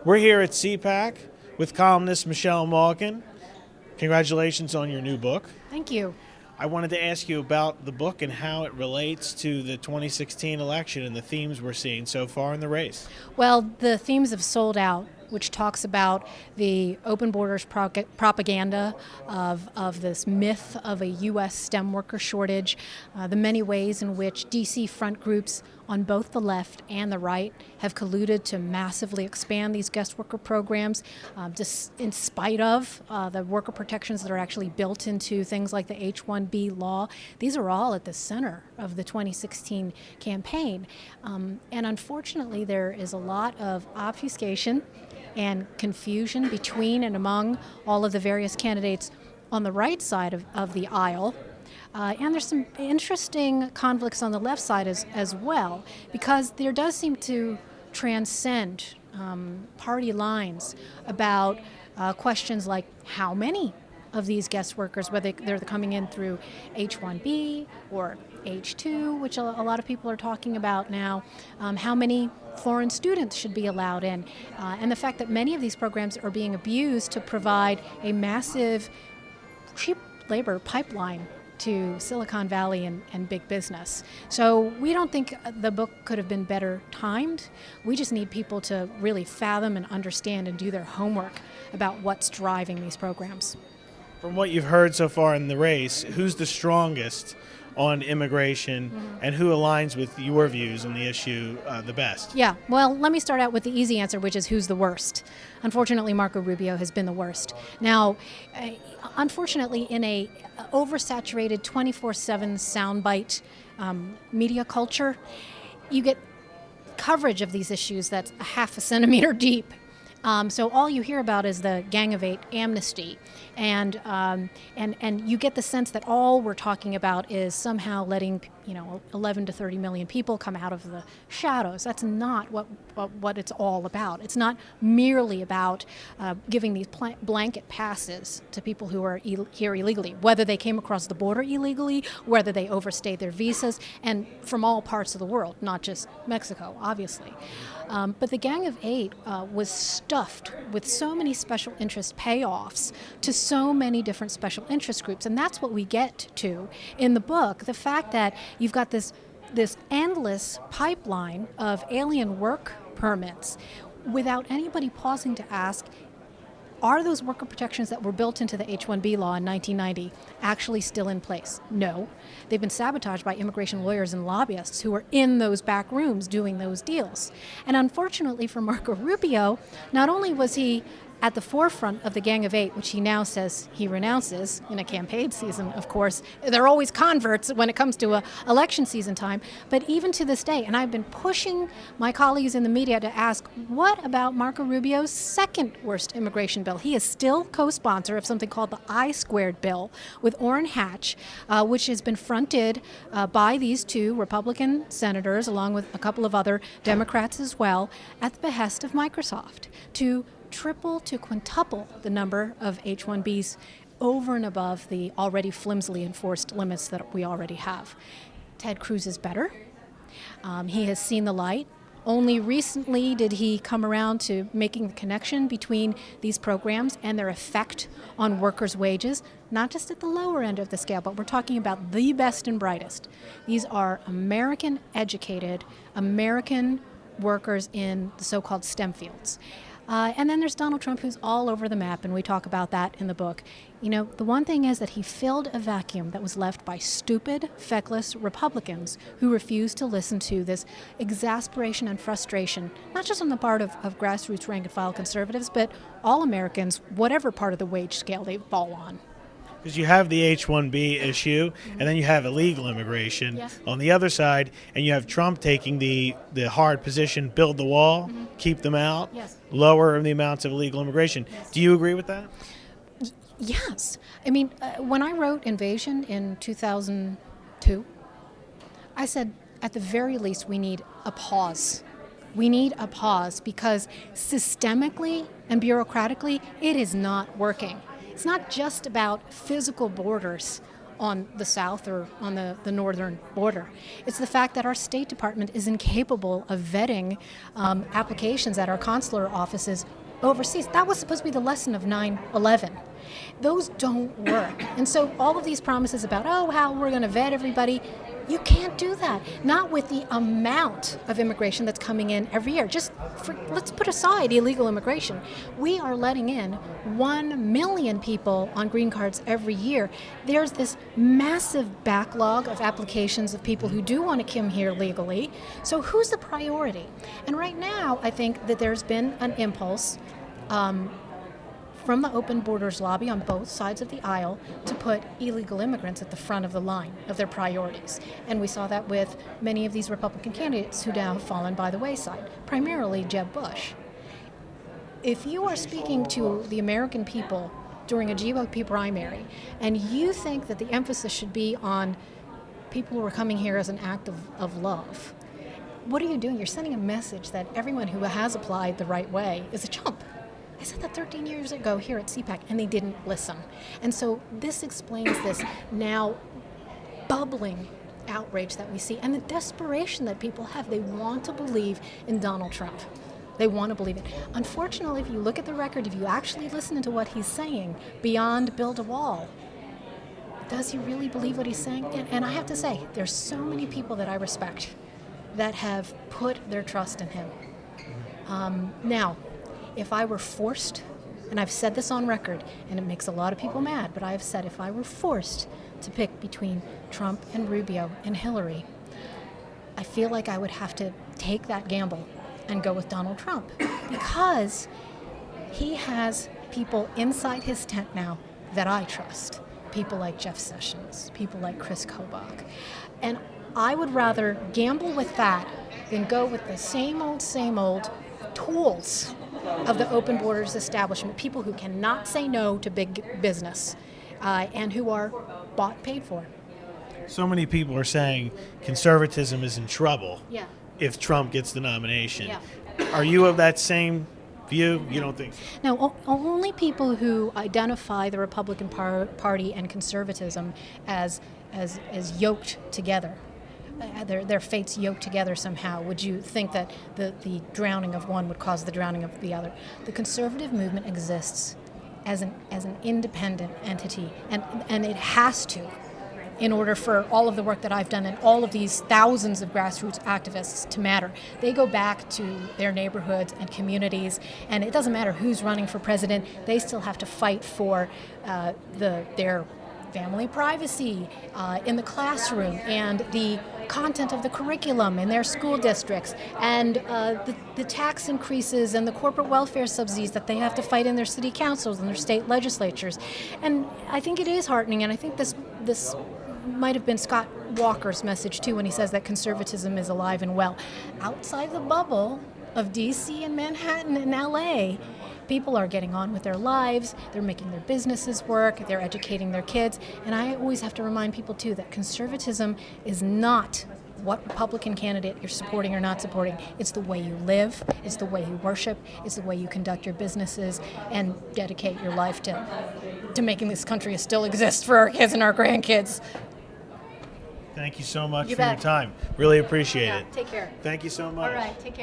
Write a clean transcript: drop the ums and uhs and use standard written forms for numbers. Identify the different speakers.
Speaker 1: We're here at CPAC with columnist Michelle Malkin. Congratulations on your new book.
Speaker 2: Thank you.
Speaker 1: I wanted to ask you about the book and how it relates to the 2016 election and the themes we're seeing so far in the race.
Speaker 2: Well, the themes have sold out, which talks about the open borders propaganda of this myth of a U.S. STEM worker shortage, the many ways in which D.C. front groups on both the left and the right have colluded to massively expand these guest worker programs, just in spite of the worker protections that are actually built into things like the H-1B law. These are all at the center of the 2016 campaign. And unfortunately, there is a lot of obfuscation and confusion between and among all of the various candidates on the right side of the aisle. And there's some interesting conflicts on the left side as well, because there does seem to transcend party lines about questions like how many of these guest workers, whether they're coming in through H-1B or H-2, which a lot of people are talking about now, how many foreign students should be allowed in, and the fact that many of these programs are being abused to provide a massive cheap labor pipeline to Silicon Valley and big business. So we don't think the book could have been better timed. We just need people to really fathom and understand and do their homework about what's driving these programs.
Speaker 1: From what you've heard so far in the race, who's the strongest on immigration and who aligns with your views on the issue the best?
Speaker 2: Yeah, well, let me start out with the easy answer, which is who's the worst. Unfortunately, Marco Rubio has been the worst. Now, unfortunately, in a oversaturated 24/7 soundbite media culture, you get coverage of these issues that's a half a centimeter deep. So all you hear about is the Gang of Eight amnesty, and you get the sense that all we're talking about is somehow letting 11 to 30 million people come out of the shadows. That's not what it's all about. It's not merely about giving these blanket passes to people who are here illegally, whether they came across the border illegally, whether they overstayed their visas, and from all parts of the world, not just Mexico, obviously. But the Gang of Eight was stuffed with so many special interest payoffs to so many different special interest groups, and that's what we get to in the book. The fact that you've got this endless pipeline of alien work permits without anybody pausing to ask, are those worker protections that were built into the H-1B law in 1990 actually still in place? No. They've been sabotaged by immigration lawyers and lobbyists who are in those back rooms doing those deals. And unfortunately for Marco Rubio, not only was he at the forefront of the Gang of Eight, which he now says he renounces in a campaign season, of course. They're always converts when it comes to election season time. But even to this day, and I've been pushing my colleagues in the media to ask, what about Marco Rubio's second worst immigration bill? He is still co-sponsor of something called the I-Squared bill with Orrin Hatch, which has been fronted by these two Republican senators, along with a couple of other Democrats as well, at the behest of Microsoft, to triple to quintuple the number of H-1Bs over and above the already flimsily enforced limits that we already have. Ted Cruz is better. He has seen the light. Only recently did he come around to making the connection between these programs and their effect on workers' wages, not just at the lower end of the scale, but we're talking about the best and brightest. These are American-educated, American workers in the so-called STEM fields. And then there's Donald Trump, who's all over the map, and we talk about that in the book. The one thing is that he filled a vacuum that was left by stupid, feckless Republicans who refused to listen to this exasperation and frustration, not just on the part of grassroots rank-and-file conservatives, but all Americans, whatever part of the wage scale they fall on.
Speaker 1: Because you have the H-1B issue, and then you have illegal immigration on the other side, and you have Trump taking the hard position, build the wall, keep them out, lower the amounts of illegal immigration. Do you agree with that?
Speaker 2: Yes. I mean, when I wrote Invasion in 2002, I said, at the very least, we need a pause. We need a pause because systemically and bureaucratically, it is not working. It's not just about physical borders on the south or on the northern border. It's the fact that our State Department is incapable of vetting applications at our consular offices overseas. That was supposed to be the lesson of 9/11. Those don't work. And so all of these promises about, oh, how we're going to vet everybody, you can't do that. Not with the amount of immigration that's coming in every year. Let's put aside illegal immigration. We are letting in 1 million people on green cards every year. There's this massive backlog of applications of people who do want to come here legally. So who's the priority? And right now, I think that there's been an impulse from the Open Borders lobby on both sides of the aisle to put illegal immigrants at the front of the line of their priorities. And we saw that with many of these Republican candidates who now have fallen by the wayside, primarily Jeb Bush. If you are speaking to the American people during a GOP primary and you think that the emphasis should be on people who are coming here as an act of love, what are you doing? You're sending a message that everyone who has applied the right way is a chump. I said that 13 years ago here at CPAC, and they didn't listen. And so this explains this now bubbling outrage that we see and the desperation that people have. They want to believe in Donald Trump. They want to believe it. Unfortunately, if you look at the record, if you actually listen to what he's saying beyond build a wall, does he really believe what he's saying? And I have to say, there's so many people that I respect that have put their trust in him. Now, if I were forced, and I've said this on record, and it makes a lot of people mad, but I've said if I were forced to pick between Trump and Rubio and Hillary, I feel like I would have to take that gamble and go with Donald Trump because he has people inside his tent now that I trust. People like Jeff Sessions, people like Chris Kobach. And I would rather gamble with that than go with the same old tools of the Open Borders establishment, people who cannot say no to big business and who are bought and paid for.
Speaker 1: So many people are saying conservatism is in trouble
Speaker 2: Yeah.
Speaker 1: if Trump gets the nomination.
Speaker 2: Yeah.
Speaker 1: Are you of that same view? You don't think so?
Speaker 2: No, only people who identify the Republican Party and conservatism as yoked together. Their fates yoked together somehow. Would you think that the drowning of one would cause the drowning of the other? The conservative movement exists as an independent entity, and it has to, in order for all of the work that I've done and all of these thousands of grassroots activists to matter. They go back to their neighborhoods and communities, and it doesn't matter who's running for president, they still have to fight for their family privacy in the classroom and the content of the curriculum in their school districts and the tax increases and the corporate welfare subsidies that they have to fight in their city councils and their state legislatures. And I think it is heartening, and I think this might have been Scott Walker's message too when he says that conservatism is alive and well. Outside the bubble of DC and Manhattan and LA, people are getting on with their lives, they're making their businesses work, they're educating their kids, and I always have to remind people too that conservatism is not what Republican candidate you're supporting or not supporting. It's the way you live, it's the way you worship, it's the way you conduct your businesses and dedicate your life to making this country still exist for our kids and our grandkids.
Speaker 1: Thank you so much
Speaker 2: You
Speaker 1: for your
Speaker 2: bet.
Speaker 1: time. Really appreciate it.
Speaker 2: Take care.
Speaker 1: Thank you so much.
Speaker 2: All right, take care.